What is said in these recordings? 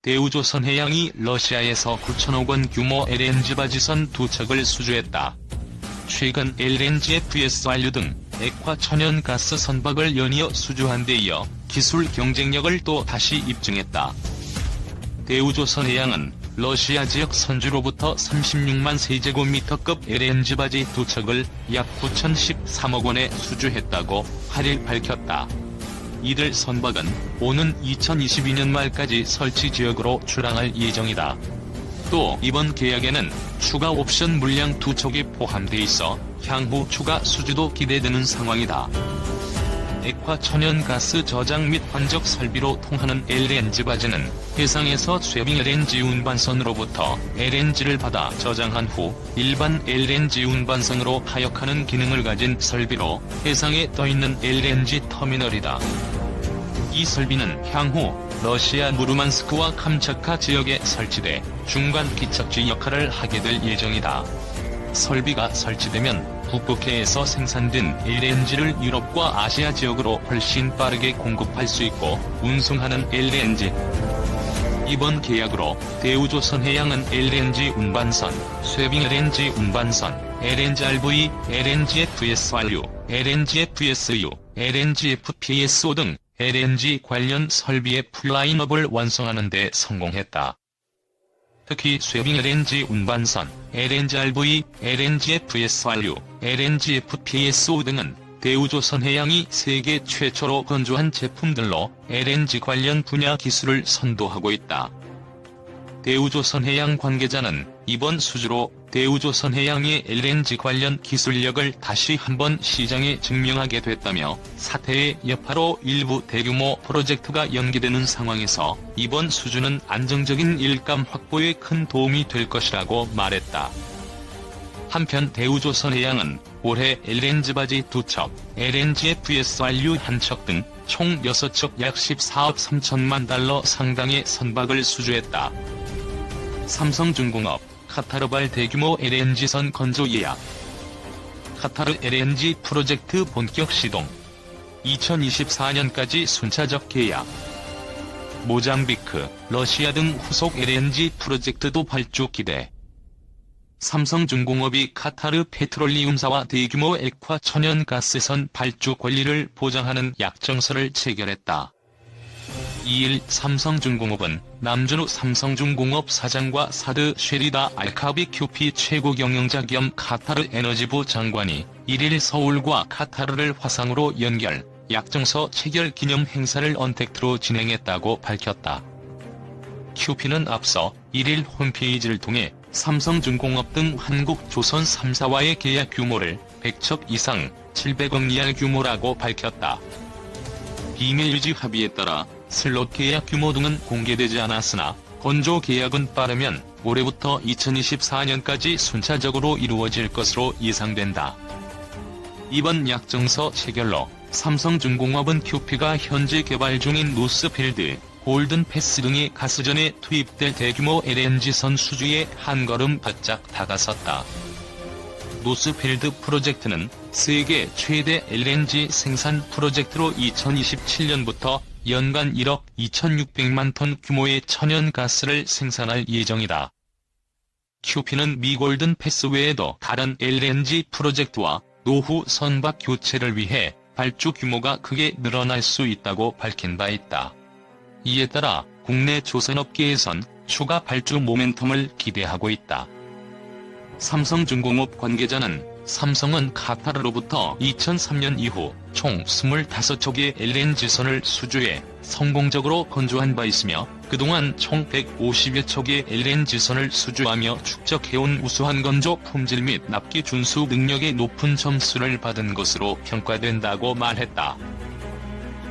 대우조선해양이 러시아에서 9천억 원 규모 LNG 바지선 2척을 수주했다. 최근 LNG-FS 완료 등 액화 천연가스 선박을 연이어 수주한 데 이어 기술 경쟁력을 또 다시 입증했다. 대우조선해양은 러시아 지역 선주로부터 36만 세제곱미터급 LNG 바지 2척을 약 9,013억 원에 수주했다고 8일 밝혔다. 이들 선박은 오는 2022년 말까지 설치 지역으로 출항할 예정이다. 또 이번 계약에는 추가 옵션 물량 2척이 포함돼 있어 향후 추가 수주도 기대되는 상황이다. 액화 천연가스 저장 및 환적 설비로 통하는 LNG 바지는 해상에서 쇠빙 LNG 운반선으로부터 LNG를 받아 저장한 후 일반 LNG 운반선으로 하역하는 기능을 가진 설비로 해상에 떠있는 LNG 터미널이다. 이 설비는 향후 러시아 무르만스크와 캄차카 지역에 설치돼 중간 기척지 역할을 하게 될 예정이다. 설비가 설치되면 북극해에서 생산된 LNG를 유럽과 아시아 지역으로 훨씬 빠르게 공급할 수 있고 운송하는 LNG. 이번 계약으로 대우조선해양은 LNG 운반선, 쇠빙 LNG 운반선, LNG-RV, LNG-FS 완료, LNG-FSU, LNG-FPSO 등 LNG 관련 설비의 풀라인업을 완성하는 데 성공했다. 특히 쇠빙 LNG 운반선, LNG-RV, LNG-FS 완료, LNG-FPSO 등은 대우조선해양이 세계 최초로 건조한 제품들로 LNG 관련 분야 기술을 선도하고 있다. 대우조선해양 관계자는 이번 수주로 대우조선해양의 LNG 관련 기술력을 다시 한번 시장에 증명하게 됐다며 사태의 여파로 일부 대규모 프로젝트가 연기되는 상황에서 이번 수주는 안정적인 일감 확보에 큰 도움이 될 것이라고 말했다. 한편 대우조선해양은 올해 LNG 바지 2척, LNG-FS 완료 1척 등 총 6척 약 14억 3천만 달러 상당의 선박을 수주했다. 삼성중공업, 카타르발 대규모 LNG선 건조 예약. 카타르 LNG 프로젝트 본격 시동. 2024년까지 순차적 계약. 모잠비크, 러시아 등 후속 LNG 프로젝트도 발주 기대. 삼성중공업이 카타르 페트롤리움사와 대규모 액화 천연가스선 발주 권리를 보장하는 약정서를 체결했다. 2일 삼성중공업은 남준우 삼성중공업 사장과 사드 쉐리다 알카비 QP 최고 경영자 겸 카타르 에너지부 장관이 1일 서울과 카타르를 화상으로 연결, 약정서 체결 기념 행사를 언택트로 진행했다고 밝혔다. QP는 앞서 1일 홈페이지를 통해 삼성중공업 등 한국 조선 3사와의 계약 규모를 100척 이상 700억 리알 규모라고 밝혔다. 비밀 유지 합의에 따라 슬롯 계약 규모 등은 공개되지 않았으나 건조 계약은 빠르면 올해부터 2024년까지 순차적으로 이루어질 것으로 예상된다. 이번 약정서 체결로 삼성중공업은 QP가 현재 개발 중인 노스필드, 골든패스 등의 가스전에 투입될 대규모 LNG선 수주에 한 걸음 바짝 다가섰다. 노스필드 프로젝트는 세계 최대 LNG 생산 프로젝트로 2027년부터 연간 1억 2,600만 톤 규모의 천연가스를 생산할 예정이다. QP는 미 골든패스 외에도 다른 LNG 프로젝트와 노후 선박 교체를 위해 발주 규모가 크게 늘어날 수 있다고 밝힌 바 있다. 이에 따라 국내 조선업계에선 추가 발주 모멘텀을 기대하고 있다. 삼성중공업 관계자는 삼성은 카타르로부터 2003년 이후 총 25척의 LNG선을 수주해 성공적으로 건조한 바 있으며 그동안 총 150여 척의 LNG선을 수주하며 축적해온 우수한 건조 품질 및 납기 준수 능력의 높은 점수를 받은 것으로 평가된다고 말했다.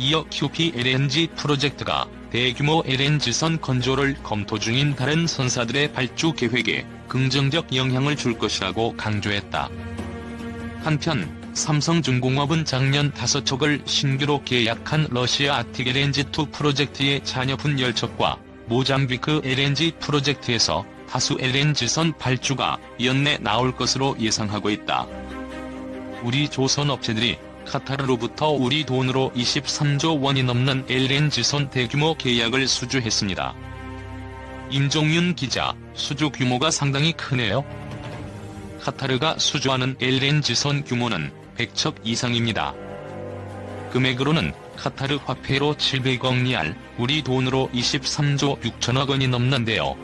이어 QP LNG 프로젝트가 대규모 LNG선 건조를 검토 중인 다른 선사들의 발주 계획에 긍정적 영향을 줄 것이라고 강조했다. 한편 삼성중공업은 작년 5척을 신규로 계약한 러시아 아틱 LNG2 프로젝트의 잔여분 10척과 모잠비크 LNG 프로젝트에서 다수 LNG선 발주가 연내 나올 것으로 예상하고 있다. 우리 조선 업체들이 카타르로부터 우리 돈으로 23조 원이 넘는 LNG선 대규모 계약을 수주했습니다. 임종윤 기자, 수주 규모가 상당히 크네요. 카타르가 수주하는 LNG선 규모는 100척 이상입니다. 금액으로는 카타르 화폐로 700억 리알, 우리 돈으로 23조 6천억 원이 넘는데요.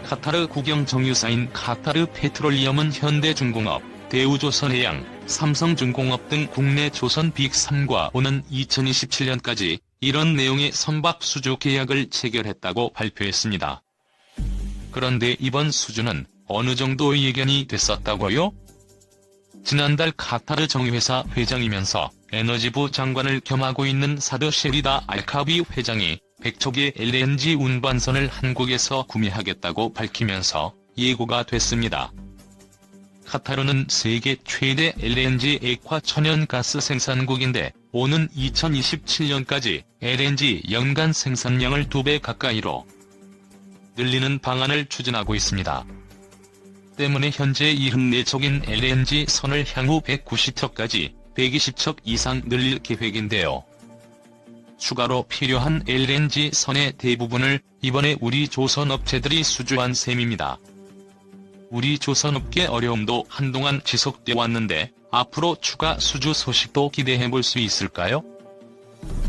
카타르 국영 정유사인 카타르 페트롤리엄은 현대중공업, 대우조선해양, 삼성중공업 등 국내 조선 빅3과 오는 2027년까지 이런 내용의 선박 수주 계약을 체결했다고 발표했습니다. 그런데 이번 수주는 어느 정도 예견이 됐었다고요? 지난달 카타르 정유회사 회장이면서 에너지부 장관을 겸하고 있는 사드 셰리다 알카비 회장이 100척의 LNG 운반선을 한국에서 구매하겠다고 밝히면서 예고가 됐습니다. 카타르는 세계 최대 LNG 액화 천연가스 생산국인데 오는 2027년까지 LNG 연간 생산량을 2배 가까이로 늘리는 방안을 추진하고 있습니다. 때문에 현재 74척인 LNG 선을 향후 190척까지 120척 이상 늘릴 계획인데요. 추가로 필요한 LNG 선의 대부분을 이번에 우리 조선업체들이 수주한 셈입니다. 우리 조선업계 어려움도 한동안 지속돼 왔는데 앞으로 추가 수주 소식도 기대해볼 수 있을까요?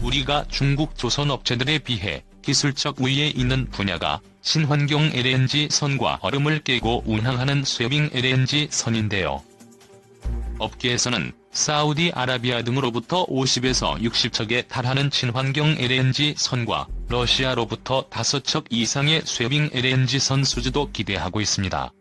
우리가 중국 조선업체들에 비해 기술적 우위에 있는 분야가 친환경 LNG 선과 얼음을 깨고 운항하는 쇠빙 LNG 선인데요. 업계에서는 사우디아라비아 등으로부터 50에서 60척에 달하는 친환경 LNG 선과 러시아로부터 5척 이상의 쇠빙 LNG 선 수주도 기대하고 있습니다.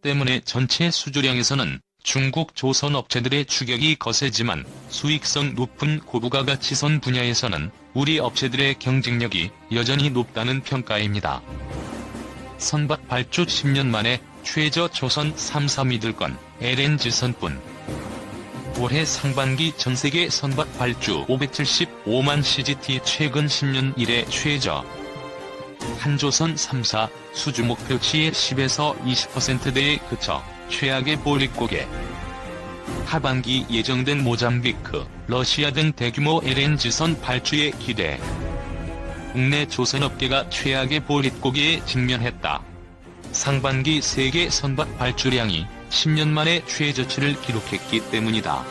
때문에 전체 수주량에서는 중국 조선 업체들의 추격이 거세지만 수익성 높은 고부가가치선 분야에서는 우리 업체들의 경쟁력이 여전히 높다는 평가입니다. 선박 발주 10년 만에 최저 조선 3사 믿을건 LNG선뿐. 올해 상반기 전세계 선박 발주 575만 CGT 최근 10년 이래 최저. 한조선 3사 수주 목표치의 10에서 20%대에 그쳐 최악의 보릿고개. 하반기 예정된 모잠비크, 러시아 등 대규모 LNG선 발주에 기대. 국내 조선업계가 최악의 보릿고개에 직면했다. 상반기 세계 선박 발주량이 10년 만에 최저치를 기록했기 때문이다.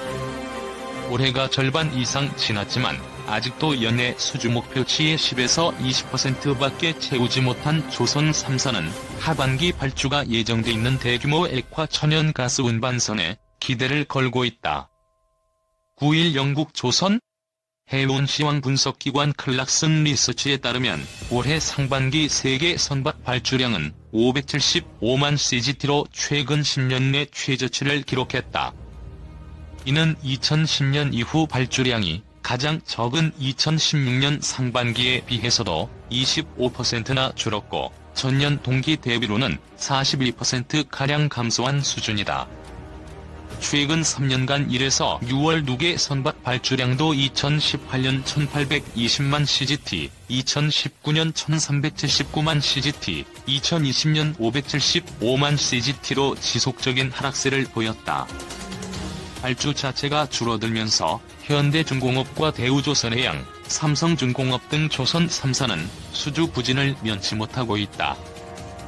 올해가 절반 이상 지났지만 아직도 연내 수주 목표치의 10에서 20%밖에 채우지 못한 조선 3사는 하반기 발주가 예정돼 있는 대규모 액화 천연가스 운반선에 기대를 걸고 있다. 9일 영국 조선 해운시황 분석기관 클락슨 리서치에 따르면 올해 상반기 세계 선박 발주량은 575만 CGT로 최근 10년 내 최저치를 기록했다. 이는 2010년 이후 발주량이 가장 적은 2016년 상반기에 비해서도 25%나 줄었고 전년 동기 대비로는 41%가량 감소한 수준이다. 최근 3년간 1에서 6월 누계 선박 발주량도 2018년 1820만 CGT, 2019년 1379만 CGT, 2020년 575만 CGT로 지속적인 하락세를 보였다. 발주 자체가 줄어들면서 현대중공업과 대우조선해양, 삼성중공업 등 조선 3사는 수주 부진을 면치 못하고 있다.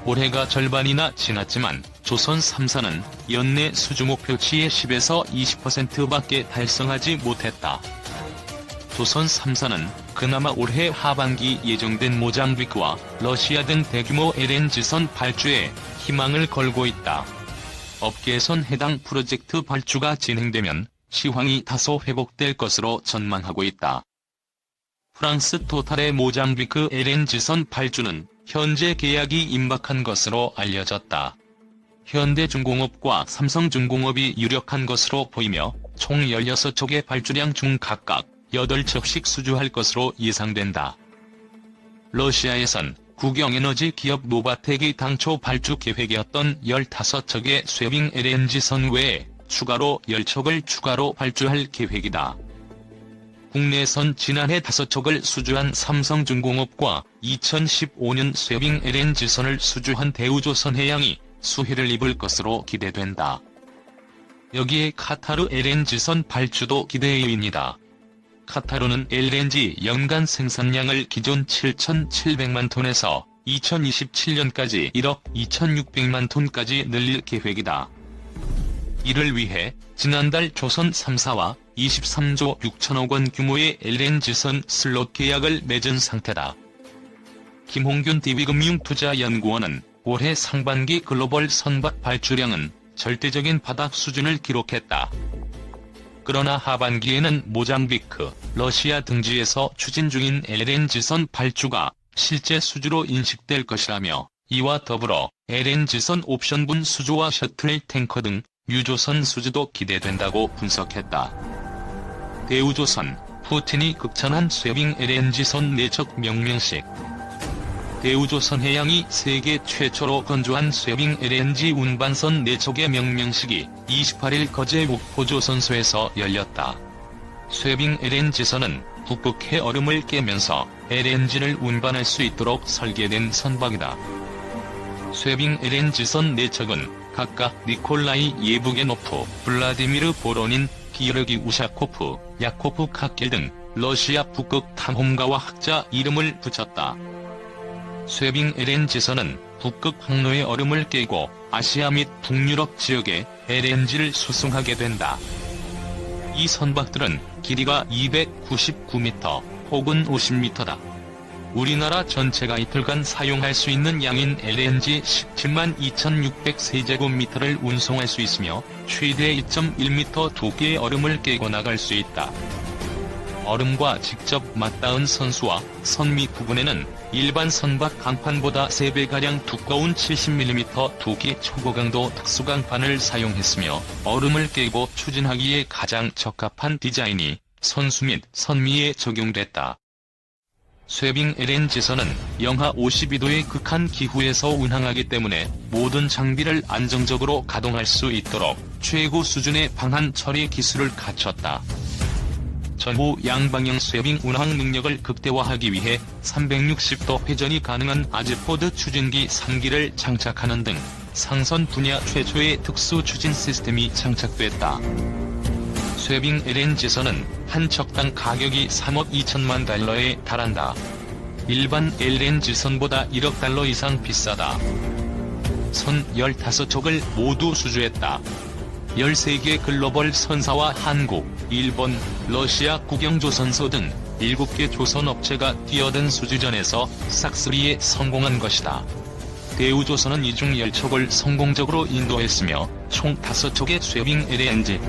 올해가 절반이나 지났지만 조선 3사는 연내 수주 목표치의 10에서 20%밖에 달성하지 못했다. 조선 3사는 그나마 올해 하반기 예정된 모잠비크와 러시아 등 대규모 LNG선 발주에 희망을 걸고 있다. 업계에선 해당 프로젝트 발주가 진행되면 시황이 다소 회복될 것으로 전망하고 있다. 프랑스 토탈의 모잠비크 LNG선 발주는 현재 계약이 임박한 것으로 알려졌다. 현대중공업과 삼성중공업이 유력한 것으로 보이며 총 16척의 발주량 중 각각 8척씩 수주할 것으로 예상된다. 러시아에선 국영에너지 기업 노바텍이 당초 발주 계획이었던 15척의 쇠빙 LNG선 외에 추가로 10척을 추가로 발주할 계획이다. 국내선 지난해 5척을 수주한 삼성중공업과 2015년 쇠빙 LNG선을 수주한 대우조선해양이 수혜를 입을 것으로 기대된다. 여기에 카타르 LNG선 발주도 기대해입니다. 카타르는 LNG 연간 생산량을 기존 7,700만 톤에서 2027년까지 1억 2,600만 톤까지 늘릴 계획이다. 이를 위해 지난달 조선 3사와 23조 6천억 원 규모의 LNG선 슬롯 계약을 맺은 상태다. 김홍균 DB금융투자연구원은 올해 상반기 글로벌 선박 발주량은 절대적인 바닥 수준을 기록했다. 그러나 하반기에는 모잠비크, 러시아 등지에서 추진 중인 LNG선 발주가 실제 수주로 인식될 것이라며 이와 더불어 LNG선 옵션분 수주와 셔틀 탱커 등 유조선 수주도 기대된다고 분석했다. 대우조선, 푸틴이 극찬한 쇠빙 LNG선 내적 명명식. 대우조선 해양이 세계 최초로 건조한 쇠빙 LNG 운반선 내적의 명명식이 28일 거제 목포조선소에서 열렸다. 쇠빙 LNG선은 북극해 얼음을 깨면서 LNG를 운반할 수 있도록 설계된 선박이다. 쇠빙 LNG선 내척은 각각 니콜라이 예부게노프, 블라디미르 보로닌, 기르기 우샤코프, 야코프 카킬 등 러시아 북극 탐험가와 학자 이름을 붙였다. 쇠빙 LNG선은 북극 항로의 얼음을 깨고 아시아 및 북유럽 지역에 LNG를 수송하게 된다. 이 선박들은 길이가 299m 혹은 50m다. 우리나라 전체가 이틀간 사용할 수 있는 양인 LNG 17만 2,600세제곱미터를 운송할 수 있으며 최대 2.1m 두께의 얼음을 깨고 나갈 수 있다. 얼음과 직접 맞닿은 선수와 선미 부분에는 일반 선박 강판보다 3배가량 두꺼운 70mm 두께 초고강도 특수강판을 사용했으며 얼음을 깨고 추진하기에 가장 적합한 디자인이 선수 및 선미에 적용됐다. 쇠빙 LNG선은 영하 52도의 극한 기후에서 운항하기 때문에 모든 장비를 안정적으로 가동할 수 있도록 최고 수준의 방한 처리 기술을 갖췄다. 전후 양방향 쇠빙 운항 능력을 극대화하기 위해 360도 회전이 가능한 아즈포드 추진기 3기를 장착하는 등 상선 분야 최초의 특수 추진 시스템이 장착됐다. 쇠빙 LNG선은 한 척당 가격이 3억 2천만 달러에 달한다. 일반 LNG선보다 1억 달러 이상 비싸다. 선 15척을 모두 수주했다. 13개 글로벌 선사와 한국, 일본, 러시아 국영조선소 등 7개 조선업체가 뛰어든 수주전에서 싹쓸이에 성공한 것이다. 대우조선은 이중 10척을 성공적으로 인도했으며 총 5척의 쇠빙 LNG